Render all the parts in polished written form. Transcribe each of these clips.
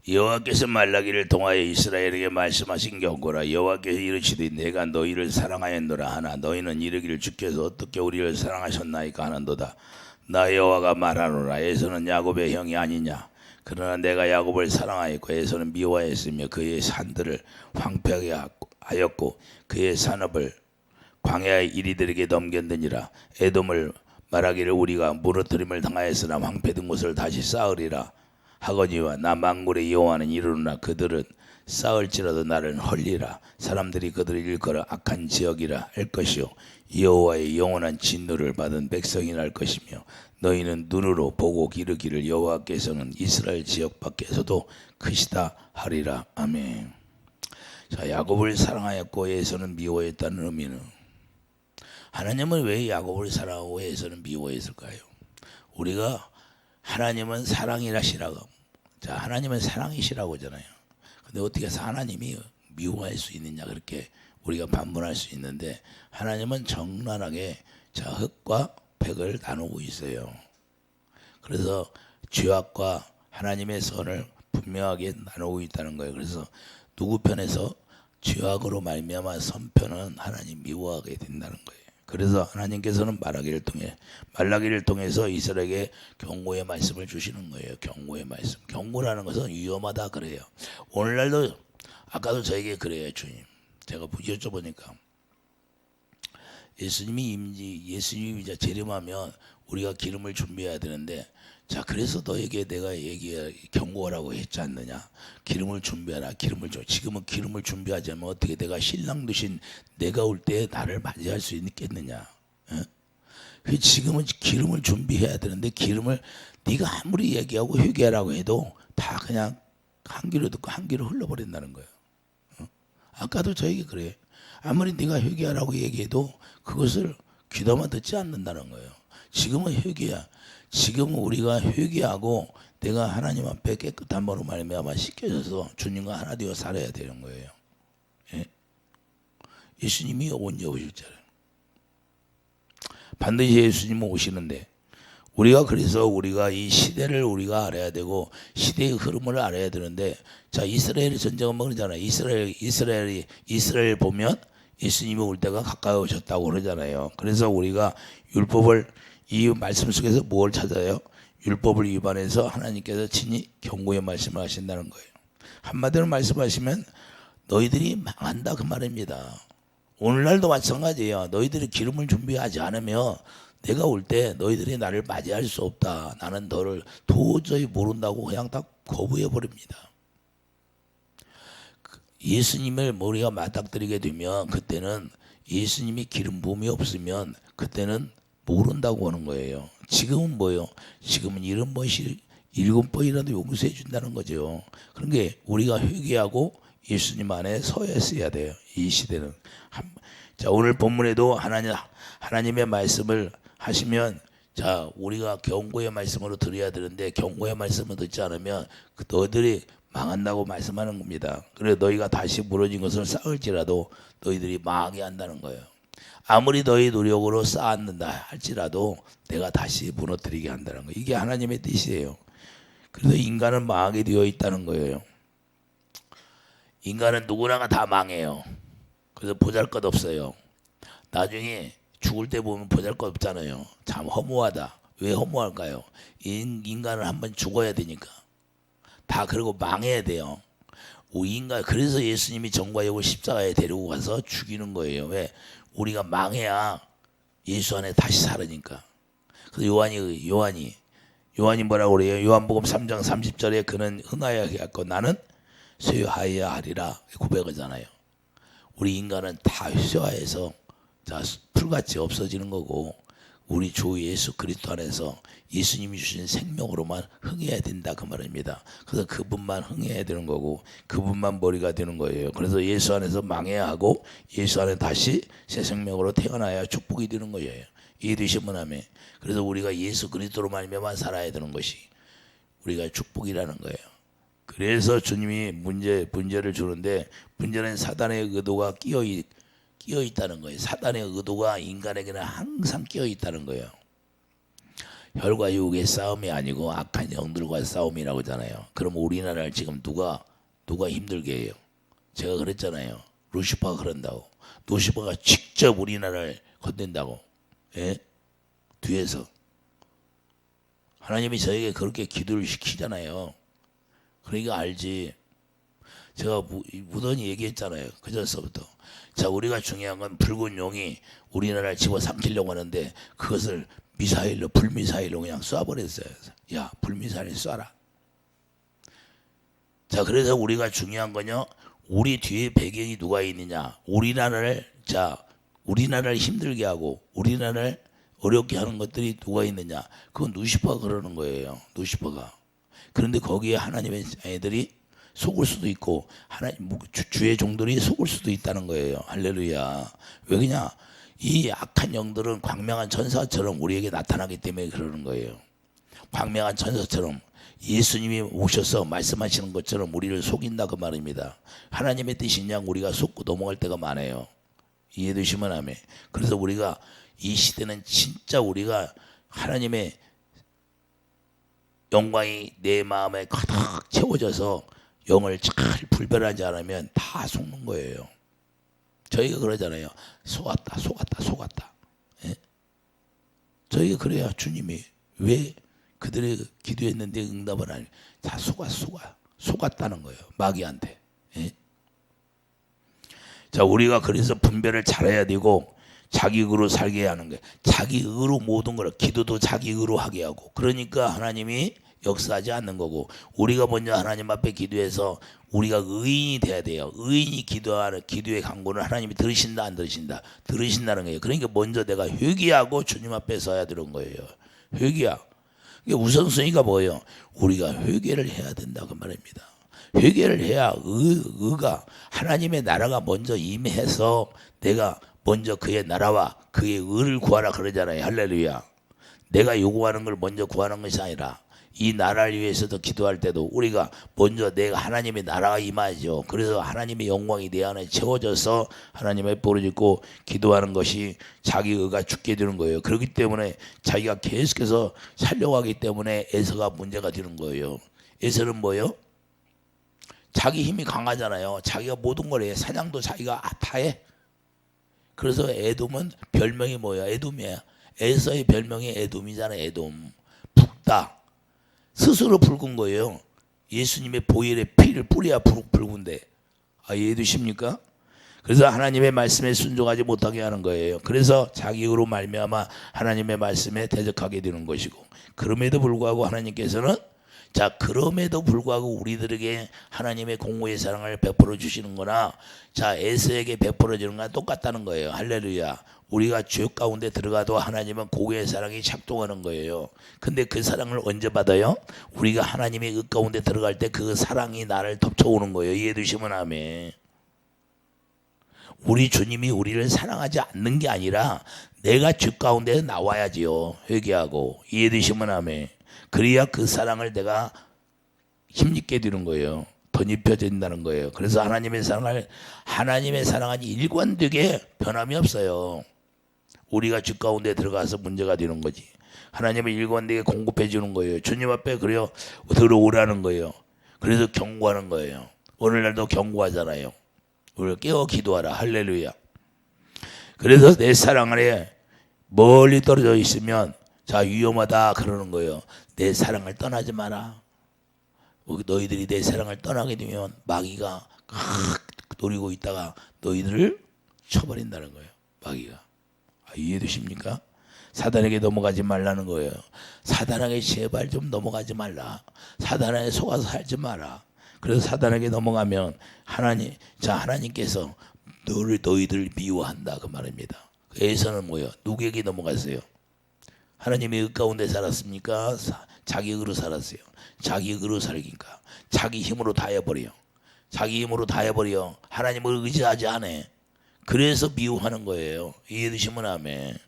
여호와께서 말라기를 통하여 이스라엘에게 말씀하신 경고라. 여호와께서 이르시되 내가 너희를 사랑하였노라 하나 너희는 이르기를 주께서 어떻게 우리를 사랑하셨나이까 하는도다. 나 여호와가 말하노라. 에서는 야곱의 형이 아니냐. 그러나 내가 야곱을 사랑하였고 에서는 미워하였으며 그의 산들을 황폐하게 하였고 그의 산업을 광야의 이리들에게 넘겼느니라. 에돔을 말하기를 우리가 무너뜨림을 당하였으나 황폐된 곳을 다시 쌓으리라 하거니와 나 만군의 여호와는 이르노라. 그들은 쌓을지라도 나를 헐리라. 사람들이 그들을 일컬어 악한 지역이라 할 것이요 여호와의 영원한 진노를 받은 백성이 날 것이며 너희는 눈으로 보고 기르기를 여호와께서는 이스라엘 지역 밖에서도 크시다 하리라. 아멘. 자, 야곱을 사랑하였고 에서는 미워했다는 의미는, 하나님은 왜 야곱을 사랑하고 에서는 미워했을까요? 우리가 하나님은 사랑이라시라고, 자, 하나님은 사랑이시라고 하잖아요. 근데 어떻게 해서 하나님이 미워할 수 있느냐, 그렇게 우리가 반문할 수 있는데, 하나님은 적나라하게 자, 흙과 백을 나누고 있어요. 그래서 죄악과 하나님의 선을 분명하게 나누고 있다는 거예요. 그래서 누구 편에서 죄악으로 말미암아 선편은 하나님 미워하게 된다는 거예요. 그래서 하나님께서는 말라기를 통해서 이스라엘에게 경고의 말씀을 주시는 거예요. 경고의 말씀. 경고라는 것은 위험하다 그래요. 오늘날도 아까도 저에게 그래요. 주님, 제가 여쭤보니까 예수님이 이제 재림하면 우리가 기름을 준비해야 되는데, 자, 그래서 너에게 내가 경고하라고 했지 않느냐. 기름을 준비하라. 지금은 기름을 준비하지 않으면 어떻게 내가 신랑 되신 내가 올 때 나를 맞이할 수 있겠느냐. 지금은 기름을 준비해야 되는데, 기름을 네가 아무리 얘기하고 회개하라고 해도 다 그냥 한 귀로 듣고 한 귀로 흘러버린다는 거예요. 아까도 저에게 그래요. 아무리 네가 회개하라고 얘기해도 그것을 귀담아 듣지 않는다는 거예요. 지금은 회개야. 지금은 우리가 회개하고 내가 하나님 앞에 깨끗한 마음으로 말미암아 씻겨져서 주님과 하나 되어 살아야 되는 거예요. 예? 예수님이 언제 오실잖아요. 반드시 예수님은 오시는데, 그래서 우리가 이 시대를 우리가 알아야 되고 시대의 흐름을 알아야 되는데, 자, 이스라엘의 전쟁은 뭐 그러잖아요. 이스라엘 보면 예수님이 올 때가 가까이 오셨다고 그러잖아요. 그래서 우리가 율법을, 이 말씀 속에서 뭘 찾아요? 율법을 위반해서 하나님께서 친히 경고의 말씀을 하신다는 거예요. 한마디로 말씀하시면 너희들이 망한다 그 말입니다. 오늘날도 마찬가지예요. 너희들이 기름을 준비하지 않으면 내가 올 때 너희들이 나를 맞이할 수 없다. 나는 너를 도저히 모른다고 그냥 다 거부해 버립니다. 예수님을 우리가 맞닥뜨리게 되면, 그때는 예수님이 기름 부음이 없으면 그때는 모른다고 하는 거예요. 지금은 뭐예요? 지금은 7번이라도 용서해 준다는 거죠. 그런 게 우리가 회개하고 예수님 안에 서야 있어야 돼요. 이 시대는. 자, 오늘 본문에도 하나님의 말씀을 하시면, 자, 우리가 경고의 말씀으로 드려야 되는데, 경고의 말씀을 듣지 않으면 너희들이 망한다고 말씀하는 겁니다. 그래 너희가 다시 무너진 것을 쌓을지라도 너희들이 망하게 한다는 거예요. 아무리 너희 노력으로 쌓았는다 할지라도 내가 다시 무너뜨리게 한다는 거예요. 이게 하나님의 뜻이에요. 그래서 인간은 망하게 되어 있다는 거예요. 인간은 누구나 다 망해요. 그래서 보잘것없어요. 나중에 죽을 때 보면 보잘것없잖아요. 참 허무하다. 왜 허무할까요? 인간은 한번 죽어야 되니까. 다 그러고 망해야 돼요. 그래서 예수님이 정과 역을 십자가에 데리고 가서 죽이는 거예요. 왜? 우리가 망해야 예수 안에 다시 살으니까. 그래서 요한이 뭐라고 그래요? 요한복음 3장 30절에 그는 흥하여 하였고 나는 쇠하여야 하리라 고백하잖아요. 우리 인간은 다 쇠하여서 풀같이 없어지는 거고, 우리 주 예수 그리스도 안에서 예수님이 주신 생명으로만 흥해야 된다 그 말입니다. 그래서 그분만 흥해야 되는 거고 그분만 머리가 되는 거예요. 그래서 예수 안에서 망해야 하고 예수 안에 다시 새 생명으로 태어나야 축복이 되는 거예요. 이해되시면 아멘. 그래서 우리가 예수 그리스도로 말미암아 살아야 되는 것이 우리가 축복이라는 거예요. 그래서 주님이 문제를 주는데, 문제는 사단의 의도가 끼어 있다는 거예요. 사단의 의도가 인간에게는 항상 끼어 있다는 거예요. 혈과 육의 싸움이 아니고 악한 영들과 싸움이라고 하잖아요. 그럼 우리나라를 지금 누가 힘들게 해요? 제가 그랬잖아요. 루시퍼가 그런다고. 루시퍼가 직접 우리나라를 건넨다고. 예? 뒤에서 하나님이 저에게 그렇게 기도를 시키잖아요. 그러니까 알지. 제가 무던히 얘기했잖아요. 그전서부터. 자, 우리가 중요한 건 붉은 용이 우리나라를 집어삼키려고 하는데 그것을 미사일로, 불미사일로 그냥 쏴버렸어요. 야, 불미사일 쏴라. 자, 그래서 우리가 중요한 건요, 우리 뒤에 배경이 누가 있느냐. 우리나라를 힘들게 하고 우리나라를 어렵게 하는 것들이 누가 있느냐. 그건 루시퍼가 그러는 거예요. 루시퍼가. 그런데 거기에 하나님의 애들이 속을 수도 있고 주의 종들이 속을 수도 있다는 거예요. 할렐루야. 왜 그러냐? 이 악한 영들은 광명한 천사처럼 우리에게 나타나기 때문에 그러는 거예요. 광명한 천사처럼 예수님이 오셔서 말씀하시는 것처럼 우리를 속인다 그 말입니다. 하나님의 뜻인 양 우리가 속고 넘어갈 때가 많아요. 이해되시면 아멘. 그래서 우리가 이 시대는 진짜 우리가 하나님의 영광이 내 마음에 가득 채워져서 영을 잘 분별하지 않으면 다 속는 거예요. 저희가 그러잖아요. 속았다. 예? 저희가 그래야 주님이 왜 그들이 기도했는데 응답을 안 해. 다 속았다는 거예요. 마귀한테. 예? 자, 우리가 그래서 분별을 잘해야 되고 자기 의로 살게 하는 거예요. 자기 의로 모든 걸 기도도 자기 의로 하게 하고 그러니까 하나님이 역사하지 않는 거고 우리가 먼저 하나님 앞에 기도해서 우리가 의인이 돼야 돼요. 의인이 기도하는 기도의 간구를 하나님이 들으신다 안 들으신다? 들으신다는 거예요. 그러니까 먼저 내가 회개하고 주님 앞에 서야 되는 거예요. 회개야. 우선순위가 뭐예요? 우리가 회개를 해야 된다 그 말입니다. 회개를 해야 의가 하나님의 나라가 먼저 임해서 내가 먼저 그의 나라와 그의 의를 구하라 그러잖아요. 할렐루야. 내가 요구하는 걸 먼저 구하는 것이 아니라 이 나라를 위해서도 기도할 때도 우리가 먼저 내가 하나님의 나라가 임하죠. 그래서 하나님의 영광이 내 안에 채워져서 하나님의 뽀를 짓고 기도하는 것이 자기 의가 죽게 되는 거예요. 그렇기 때문에 자기가 계속해서 살려고 하기 때문에 에서가 문제가 되는 거예요. 에서는 뭐예요? 자기 힘이 강하잖아요. 자기가 모든 걸 해. 사냥도 자기가 다 해. 그래서 에돔은 별명이 뭐야? 에돔이야. 에서의 별명이 에돔이잖아요. 에돔. 붉다. 스스로 붉은 거예요. 예수님의 보혈의 피를 뿌려야 붉은데. 이해되십니까? 그래서 하나님의 말씀에 순종하지 못하게 하는 거예요. 그래서 자기 의로 말미암아 하나님의 말씀에 대적하게 되는 것이고 그럼에도 불구하고 하나님께서는 그럼에도 불구하고 우리들에게 하나님의 공의의 사랑을 베풀어 주시는 거나 에서에게 베풀어 주는 거나 똑같다는 거예요. 할렐루야. 우리가 죄 가운데 들어가도 하나님은 공의의 사랑이 작동하는 거예요. 근데 그 사랑을 언제 받아요? 우리가 하나님의 의 가운데 들어갈 때 그 사랑이 나를 덮쳐오는 거예요. 이해되시면 아멘. 우리 주님이 우리를 사랑하지 않는 게 아니라 내가 죄 가운데 나와야지요. 회개하고. 이해되시면 아멘. 그래야 그 사랑을 내가 힘있게 되는 거예요. 덧입혀진다는 거예요. 그래서 하나님의 사랑은 일관되게 변함이 없어요. 우리가 죄 가운데 들어가서 문제가 되는 거지. 하나님은 일관되게 공급해 주는 거예요. 주님 앞에 그래요 들어오라는 거예요. 그래서 경고하는 거예요. 오늘날도 경고하잖아요. 우리가 깨어 기도하라. 할렐루야. 그래서 내 사랑 안에 멀리 떨어져 있으면 위험하다 그러는 거예요. 내 사랑을 떠나지 마라. 너희들이 내 사랑을 떠나게 되면 마귀가 노리고 있다가 너희들을 쳐버린다는 거예요. 마귀가. 이해되십니까? 사단에게 넘어가지 말라는 거예요. 사단에게 제발 좀 넘어가지 말라. 사단에게 속아서 살지 마라. 그래서 사단에게 넘어가면 하나님께서 너희들 미워한다 그 말입니다. 에서는 뭐예요? 누구에게 넘어갔어요? 하나님의 의 가운데 살았습니까? 자기 의로 살았어요. 자기 의로 살기니까 자기 힘으로 다 해버려. 자기 힘으로 다 해버려. 하나님을 의지하지 않아. 그래서 미워하는 거예요. 이해되시면 아멘.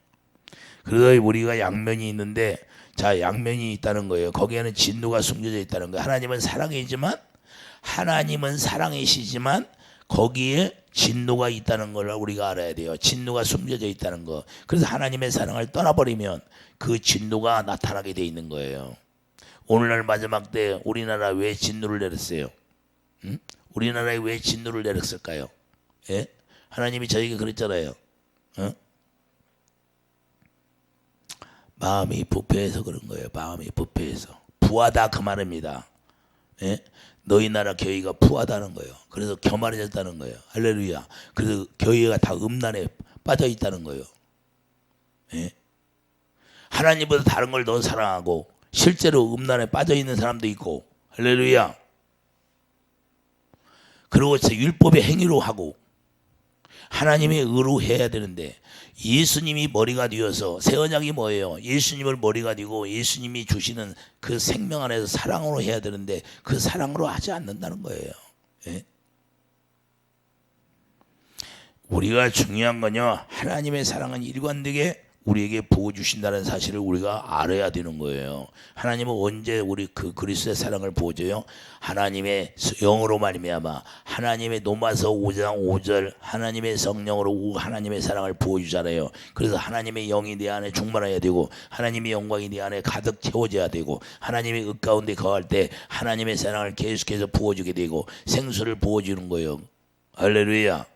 그래서 우리가 양면이 있는데 양면이 있다는 거예요. 거기에는 진노가 숨겨져 있다는 거예요. 하나님은 사랑이시지만 거기에 진노가 있다는 걸 우리가 알아야 돼요. 진노가 숨겨져 있다는 거. 그래서 하나님의 사랑을 떠나버리면 그 진노가 나타나게 돼 있는 거예요. 오늘날 마지막 때 우리나라 왜 진노를 내렸어요? 응? 우리나라에 왜 진노를 내렸을까요? 예? 하나님이 저에게 그랬잖아요. 어? 마음이 부패해서 그런 거예요. 마음이 부패해서. 부하다 그 말입니다. 예? 너희 나라 교회가 부하다는 거예요. 그래서 교만해졌다는 거예요. 할렐루야. 그래서 교회가 다 음란에 빠져 있다는 거예요. 예? 하나님보다 다른 걸 더 사랑하고 실제로 음란에 빠져 있는 사람도 있고, 할렐루야. 그리고 율법의 행위로 하고 하나님의 의로 해야 되는데 예수님이 머리가 되어서 새 언약이 뭐예요? 예수님을 머리가 되고 예수님이 주시는 그 생명 안에서 사랑으로 해야 되는데 그 사랑으로 하지 않는다는 거예요. 예? 우리가 중요한 건요, 하나님의 사랑은 일관되게 우리에게 부어주신다는 사실을 우리가 알아야 되는 거예요. 하나님은 언제 우리 그 그리스도의 사랑을 부어줘요? 하나님의 영으로 말미암아 하나님의 로마서 5장 5절 하나님의 성령으로 하나님의 사랑을 부어주잖아요. 그래서 하나님의 영이 내 안에 충만해야 되고 하나님의 영광이 내 안에 가득 채워져야 되고 하나님의 의 가운데 거할 때 하나님의 사랑을 계속해서 부어주게 되고 생수를 부어주는 거예요. 할렐루야.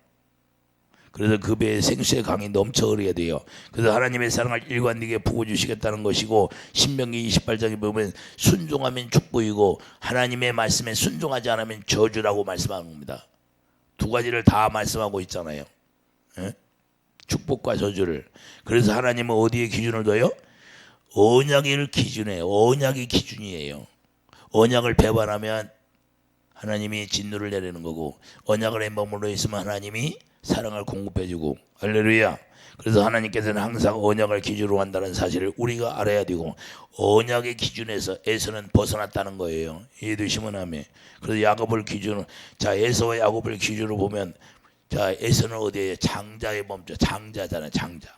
그래서 그 배에 생수의 강이 넘쳐 흐르게 돼요. 그래서 하나님의 사랑을 일관되게 부어주시겠다는 것이고, 신명기 28장에 보면 순종하면 축복이고 하나님의 말씀에 순종하지 않으면 저주라고 말씀하는 겁니다. 두 가지를 다 말씀하고 있잖아요. 예? 축복과 저주를. 그래서 하나님은 어디에 기준을 둬요? 언약을 기준에, 언약이 기준이에요. 언약을 배반하면 하나님이 진노를 내리는 거고, 언약을 머물러 있으면 하나님이 사랑을 공급해주고, 할렐루야. 그래서 하나님께서는 항상 언약을 기준으로 한다는 사실을 우리가 알아야 되고, 언약의 기준에서는 벗어났다는 거예요. 이해되시면 아멘. 그래서 야곱을 기준으로, 자, 에서와 야곱을 기준으로 보면, 자, 에서는 어디에? 장자에 멈춰. 장자잖아요. 장자.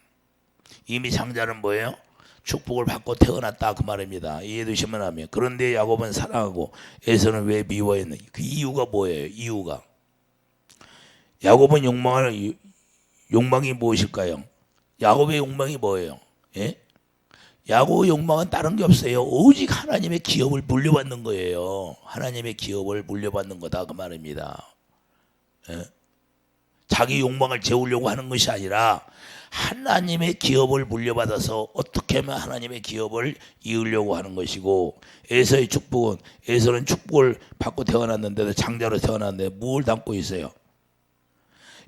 이미 장자는 뭐예요? 축복을 받고 태어났다 그 말입니다. 이해되시면 아멘. 그런데 야곱은 사랑하고 에서는 왜 미워했느냐? 그 이유가 뭐예요? 이유가 야곱은 욕망이 무엇일까요? 야곱의 욕망이 뭐예요? 예? 야곱의 욕망은 다른 게 없어요. 오직 하나님의 기업을 물려받는 거예요. 하나님의 기업을 물려받는 거다 그 말입니다. 예? 자기 욕망을 채우려고 하는 것이 아니라 하나님의 기업을 물려받아서 어떻게 하면 하나님의 기업을 이으려고 하는 것이고, 에서의 축복은, 에서는 축복을 받고 태어났는데도 장자로 태어났는데 뭘 담고 있어요?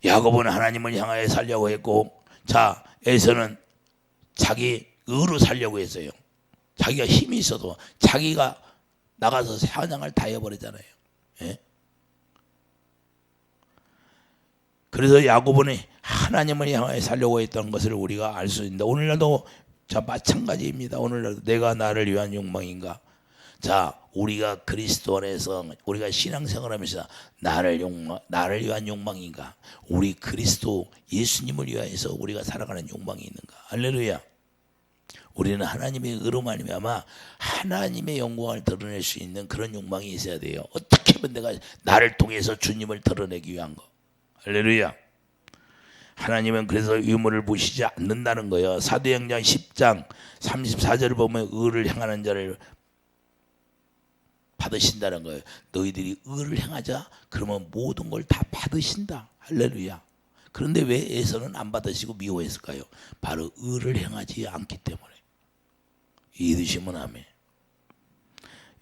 야곱은 하나님을 향하여 살려고 했고, 자, 에서는 자기 의로 살려고 했어요. 자기가 힘이 있어도 자기가 나가서 사냥을 다 해버리잖아요. 예? 그래서 야곱은 하나님을 향하여 살려고 했던 것을 우리가 알 수 있는데, 오늘날도 자 마찬가지입니다. 오늘날도 내가 나를 위한 욕망인가? 자, 우리가 그리스도 안에서 우리가 신앙생활하면서 나를 위한 욕망인가? 우리 그리스도 예수님을 위하여서 우리가 살아가는 욕망이 있는가? 할렐루야. 우리는 하나님의 의로 말미암아 하나님의 영광을 드러낼 수 있는 그런 욕망이 있어야 돼요. 어떻게 하면 내가 나를 통해서 주님을 드러내기 위한 거. 할렐루야. 하나님은 그래서 유물을 보시지 않는다는 거예요. 사도행전 10장 34절을 보면 의를 행하는 자를 받으신다는 거예요. 너희들이 의를 행하자 그러면 모든 걸 다 받으신다. 할렐루야. 그런데 왜 에서는 안 받으시고 미워했을까요? 바로 의를 행하지 않기 때문에. 이해되시면 아멘.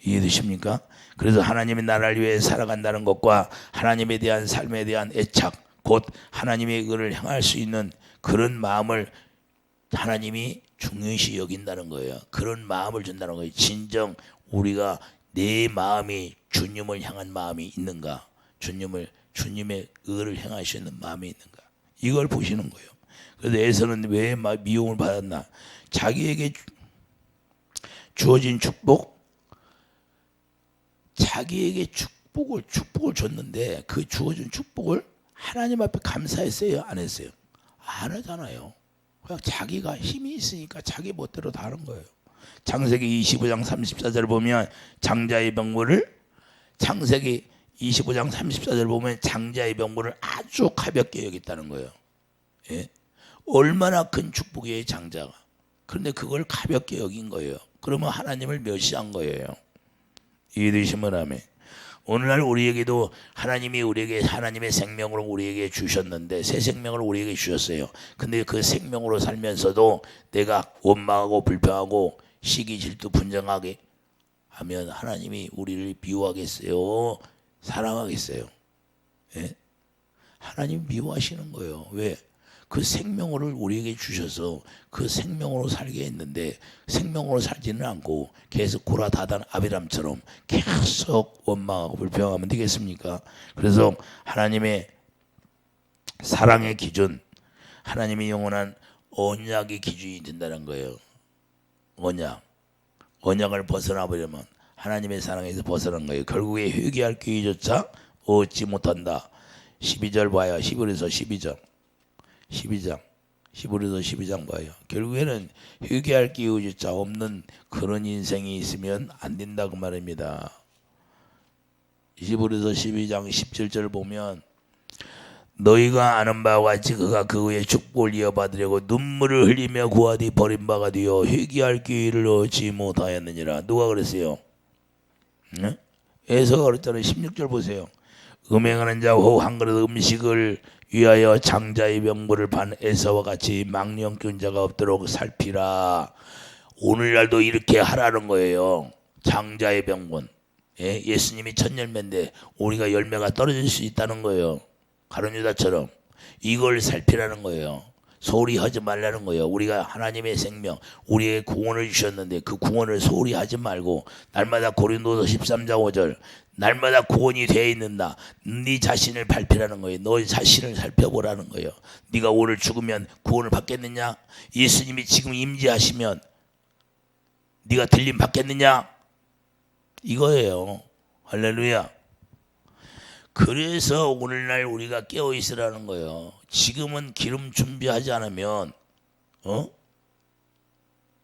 이해되십니까? 그래서 하나님의 나라를 위해 살아간다는 것과 하나님에 대한 삶에 대한 애착, 곧 하나님의 의를 행할 수 있는 그런 마음을 하나님이 중요시 여긴다는 거예요. 그런 마음을 준다는 거예요. 진정 우리가 내 마음이 주님을 향한 마음이 있는가? 주님의 의를 행할 수 있는 마음이 있는가? 이걸 보시는 거예요. 그래서 에서는 왜 미움을 받았나? 자기에게 주어진 축복, 자기에게 축복을 줬는데 그 주어진 축복을 하나님 앞에 감사했어요? 안 했어요? 안 하잖아요. 그냥 자기가 힘이 있으니까 자기 멋대로 다 하는 거예요. 창세기 25장 34절을 보면 장자의 병고를 창세기 25장 34절 보면 장자의 병문을 아주 가볍게 여겼다는 거예요. 예? 얼마나 큰 축복이에요, 장자가. 그런데 그걸 가볍게 여긴 거예요. 그러면 하나님을 멸시한 거예요. 이해되시면 아멘. 오늘날 우리에게도 하나님이 우리에게 하나님의 생명으로 우리에게 주셨는데 새 생명을 우리에게 주셨어요. 근데 그 생명으로 살면서도 내가 원망하고 불평하고 시기 질투 분쟁하게 하면 하나님이 우리를 미워하겠어요? 사랑하겠어요? 예? 하나님 미워하시는 거예요. 왜? 그 생명을 우리에게 주셔서 그 생명으로 살게 했는데 생명으로 살지는 않고 계속 고라다단 아비람처럼 계속 원망하고 불평하면 되겠습니까? 그래서 하나님의 사랑의 기준, 하나님이 영원한 언약의 기준이 된다는 거예요. 언약을 벗어나 버리면 하나님의 사랑에서 벗어난 거예요. 결국에 회개할 기회조차 얻지 못한다. 12절 봐요. 11에서 12절. 12장 11에서 12장 봐요. 결국에는 회개할 기회조차 없는 그런 인생이 있으면 안 된다고 말입니다. 11에서 12장 17절 보면 너희가 아는 바와 같이 그가 그 후에 축복을 이어받으려고 눈물을 흘리며 구하되 버림받아 되어 회개할 기회를 얻지 못하였느니라. 누가 그랬어요? 네? 에서가 그랬잖아요. 16절 보세요. 음행하는 자 후 한 그릇 음식을 위하여 장자의 병부를 반 에서와 같이 망령꾼 자가 없도록 살피라. 오늘날도 이렇게 하라는 거예요. 장자의 병분. 예? 예수님이 첫 열매인데 우리가 열매가 떨어질 수 있다는 거예요. 가룟 유다처럼 이걸 살피라는 거예요. 소홀히 하지 말라는 거예요. 우리가 하나님의 생명, 우리의 구원을 주셨는데 그 구원을 소홀히 하지 말고 날마다 고린도서 13장 5절 날마다 구원이 되어 있는다. 네 자신을 발표라는 거예요. 너 자신을 살펴보라는 거예요. 네가 오늘 죽으면 구원을 받겠느냐? 예수님이 지금 임재하시면 네가 들림 받겠느냐? 이거예요. 할렐루야. 그래서 오늘날 우리가 깨어 있으라는 거예요. 지금은 기름 준비하지 않으면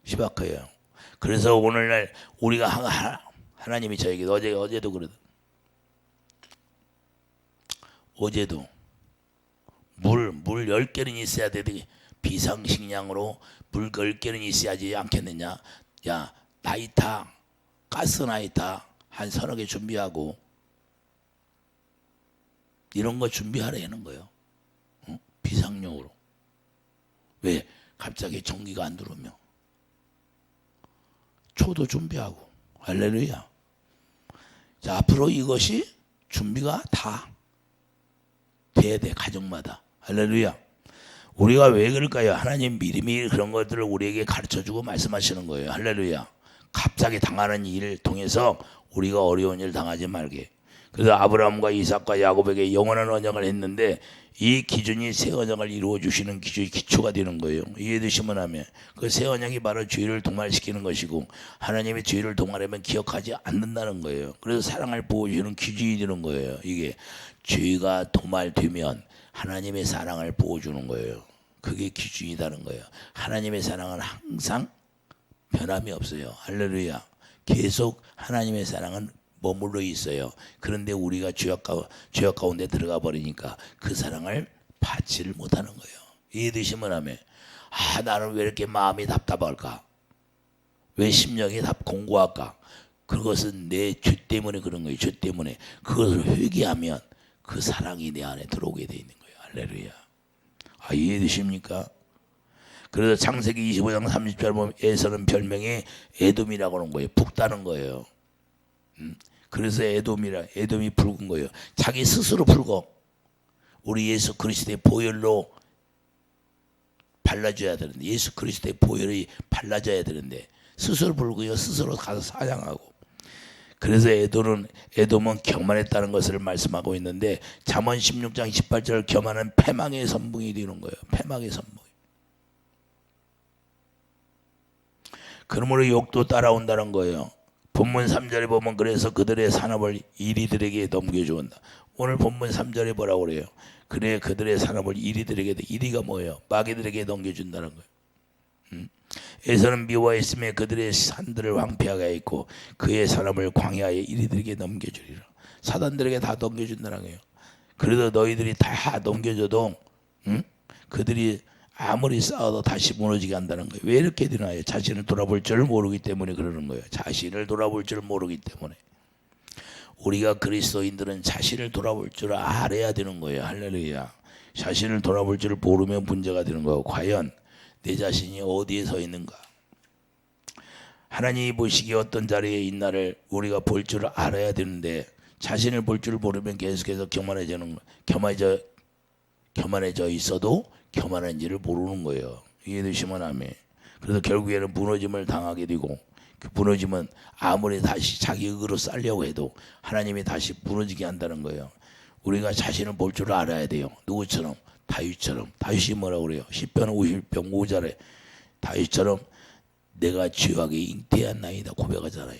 시박해요. 그래서 오늘날 우리가 하나님이 저에게 어제도 그러다. 어제도 물 10개는 있어야 되는데 비상식량으로 물 10개는 있어야지 않겠느냐. 야, 나이타 가스 나이타 한 서너 개 준비하고 이런 거 준비하라는 거예요. 비상용으로. 왜? 갑자기 전기가 안 들어오면 초도 준비하고. 할렐루야. 자, 앞으로 이것이 준비가 다 돼야 돼. 가정마다. 할렐루야. 우리가 왜 그럴까요? 하나님 미리미리 그런 것들을 우리에게 가르쳐주고 말씀하시는 거예요. 할렐루야. 갑자기 당하는 일을 통해서 우리가 어려운 일 당하지 말게. 그래서 아브라함과 이삭과 야곱에게 영원한 언약을 했는데 이 기준이 새 언약을 이루어 주시는 기준이 기초가 되는 거예요. 이해되시면 하면 그 새 언약이 바로 죄를 동말시키는 것이고 하나님의 죄를 동말하면 기억하지 않는다는 거예요. 그래서 사랑을 보여주는 기준이 되는 거예요. 이게 죄가 도말되면 하나님의 사랑을 보여주는 거예요. 그게 기준이다는 거예요. 하나님의 사랑은 항상 변함이 없어요. 할렐루야. 계속 하나님의 사랑은 머물러 있어요. 그런데 우리가 죄악 가운데 들어가 버리니까 그 사랑을 받지를 못하는 거예요. 이해되시면 하면 나는 왜 이렇게 마음이 답답할까? 왜 심령이 공고할까? 그것은 내 죄 때문에 그런 거예요. 죄 때문에. 그것을 회개하면 그 사랑이 내 안에 들어오게 돼 있는 거예요. 할렐루야. 이해되십니까? 그래서 창세기 25장 30절 보면 에서는 별명이 에돔이라고 하는 거예요. 붉다는 거예요. 그래서 에돔이 붉은 거예요. 자기 스스로 붉어. 우리 예수 그리스도의 보혈로 발라줘야 되는데 예수 그리스도의 보혈이 발라져야 되는데 스스로 붉고요. 스스로 가서 사냥하고. 그래서 에돔은 교만했다는 것을 말씀하고 있는데 잠언 16장 18절 교만은 패망의 선봉이 되는 거예요. 패망의 선봉. 그러므로 욕도 따라온다는 거예요. 본문 3절에 보면 그래서 그들의 산업을 이리들에게 넘겨주온다. 오늘 본문 3절에 뭐라고 그래요? 그래 그들의 산업을 이리들에게, 이리가 뭐예요? 마귀들에게 넘겨준다는 거예요. 에서는 미워했음에 그들의 산들을 황폐하게 했고 그의 산업을 광야에 이리들에게 넘겨주리라. 사단들에게 다 넘겨준다는 거예요. 그래도 너희들이 다 넘겨줘도 그들이 아무리 싸워도 다시 무너지게 한다는 거예요. 왜 이렇게 되나요? 자신을 돌아볼 줄 모르기 때문에 그러는 거예요. 자신을 돌아볼 줄 모르기 때문에. 우리가 그리스도인들은 자신을 돌아볼 줄 알아야 되는 거예요. 할렐루야. 자신을 돌아볼 줄 모르면 문제가 되는 거예요. 과연 내 자신이 어디에 서 있는가? 하나님이 보시기에 어떤 자리에 있나를 우리가 볼 줄 알아야 되는데 자신을 볼 줄 모르면 계속해서 교만해져 있어도 교만한지를 모르는 거예요. 이해되시면 아멘. 그래서 결국에는 무너짐을 당하게 되고 그 무너짐은 아무리 다시 자기 의로 살려고 해도 하나님이 다시 무너지게 한다는 거예요. 우리가 자신을 볼 줄 알아야 돼요. 누구처럼? 다윗처럼. 다윗이 뭐라고 그래요? 시편 50편 5절에 다윗처럼 내가 죄악에 잉태한나이다 고백하잖아요.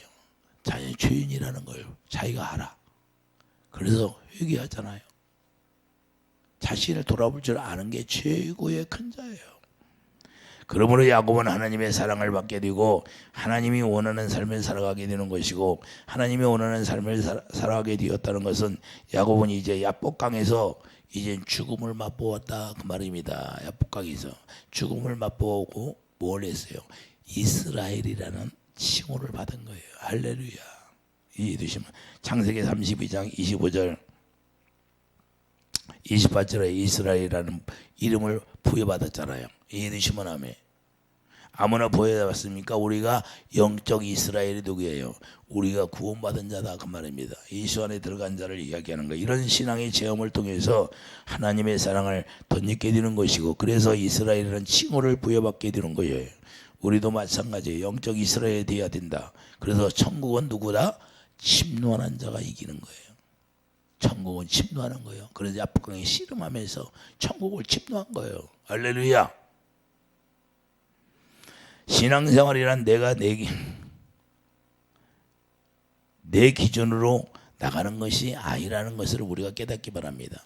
자신의 죄인이라는 걸 자기가 알아. 그래서 회개하잖아요. 자신을 돌아볼 줄 아는 게 최고의 큰 자예요. 그러므로 야곱은 하나님의 사랑을 받게 되고 하나님이 원하는 삶을 살아가게 되는 것이고 하나님이 원하는 삶을 살아가게 되었다는 것은 야곱은 이제 야복강에서 이제 죽음을 맛보았다 그 말입니다. 야복강에서 죽음을 맛보고 뭘 했어요? 이스라엘이라는 칭호를 받은 거예요. 할렐루야. 이해되시면 창세기 32장 25절 28절에 이스라엘이라는 이름을 부여받았잖아요. 이해되시면 아멘. 아무나 부여받았습니까? 우리가 영적 이스라엘이 누구예요? 우리가 구원받은 자다 그 말입니다. 예수 안에 들어간 자를 이야기하는 거예요. 이런 신앙의 체험을 통해서 하나님의 사랑을 덧입게 되는 것이고 그래서 이스라엘이라는 칭호를 부여받게 되는 거예요. 우리도 마찬가지예요. 영적 이스라엘이 되어야 된다. 그래서 천국은 누구다? 침노하는 자가 이기는 거예요. 천국은 침노하는 거예요. 그래서 야복강에 씨름하면서 천국을 침노한 거예요. 할렐루야. 신앙생활이란 내가 내 기준으로 나가는 것이 아니라는 것을 우리가 깨닫기 바랍니다.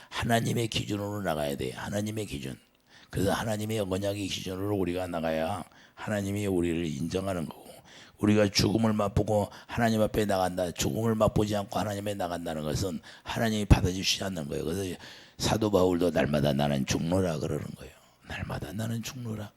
하나님의 기준으로 나가야 돼요. 하나님의 기준. 그래서 하나님의 언약의 기준으로 우리가 나가야 하나님이 우리를 인정하는 거고 우리가 죽음을 맛보고 하나님 앞에 나간다. 죽음을 맛보지 않고 하나님에 나간다는 것은 하나님이 받아주시지 않는 거예요. 그래서 사도 바울도 날마다 나는 죽노라 그러는 거예요. 날마다 나는 죽노라.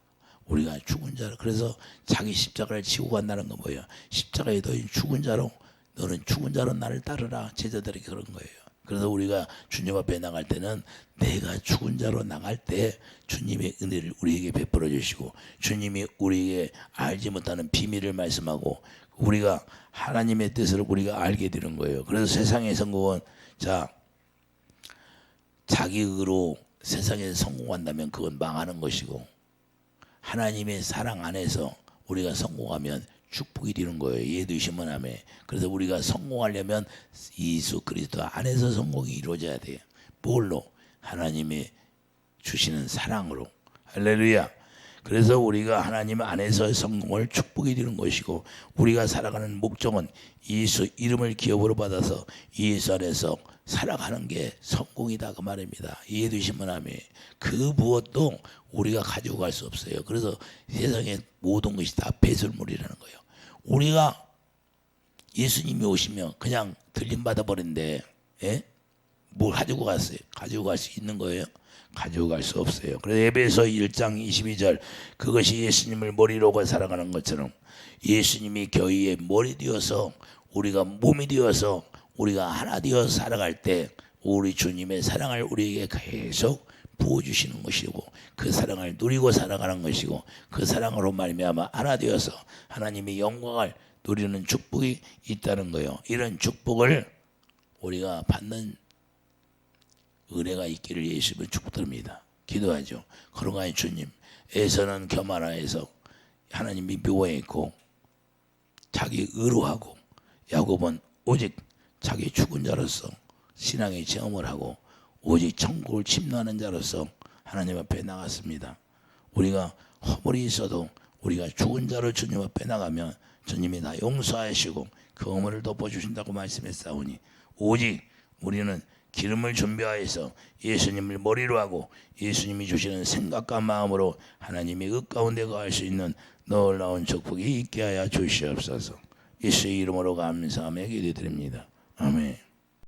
우리가 죽은 자로 그래서 자기 십자가를 지고 간다는 건 뭐예요? 십자가에 너희 죽은 자로 너는 죽은 자로 나를 따르라. 제자들에게 그런 거예요. 그래서 우리가 주님 앞에 나갈 때는 내가 죽은 자로 나갈 때 주님의 은혜를 우리에게 베풀어 주시고 주님이 우리에게 알지 못하는 비밀을 말씀하고 우리가 하나님의 뜻을 우리가 알게 되는 거예요. 그래서 세상의 성공은 자기 의로 세상에서 성공한다면 그건 망하는 것이고 하나님의 사랑 안에서 우리가 성공하면 축복이 되는 거예요. 이해되시면 아멘. 그래서 우리가 성공하려면 예수 그리스도 안에서 성공이 이루어져야 돼요. 뭘로? 하나님의 주시는 사랑으로. 할렐루야. 그래서 우리가 하나님 안에서 성공을 축복이 되는 것이고 우리가 살아가는 목적은 예수 이름을 기업으로 받아서 예수 안에서 살아가는 게 성공이다 그 말입니다. 이해되시면 아멘. 그 무엇도 우리가 가지고 갈 수 없어요. 그래서 세상의 모든 것이 다 배설물이라는 거예요. 우리가 예수님이 오시면 그냥 들림받아 버린데 뭘 가지고 갔어요? 가지고 갈 수 있는 거예요? 가지고 갈 수 없어요. 그래서 에베소 1장 22절 그것이 예수님을 머리로 살아가는 것처럼 예수님이 교회의 머리 되어서 우리가 몸이 되어서 우리가 하나 되어 살아갈 때 우리 주님의 사랑을 우리에게 계속 부어주시는 것이고 그 사랑을 누리고 살아가는 것이고 그 사랑으로 말미암아 하나 되어서 하나님의 영광을 누리는 축복이 있다는 거예요. 이런 축복을 우리가 받는 은혜가 있기를 예수님은 축복드립니다. 기도하죠. 그러가니 주님 에서는 교만하여서 하나님이 미워했고 자기 의로하고 야곱은 오직 자기 죽은 자로서 신앙의 체험을 하고 오직 천국을 침노하는 자로서 하나님 앞에 나갔습니다. 우리가 허물이 있어도 우리가 죽은 자로 주님 앞에 나가면 주님이 다 용서하시고 그 허물을 덮어주신다고 말씀했사오니 오직 우리는 기름을 준비하여서 예수님을 머리로 하고 예수님이 주시는 생각과 마음으로 하나님의 그 가운데 거할 수 있는 놀라운 축복이 있게 하여 주시옵소서. 예수의 이름으로 감사하며 기도드립니다. 아멘.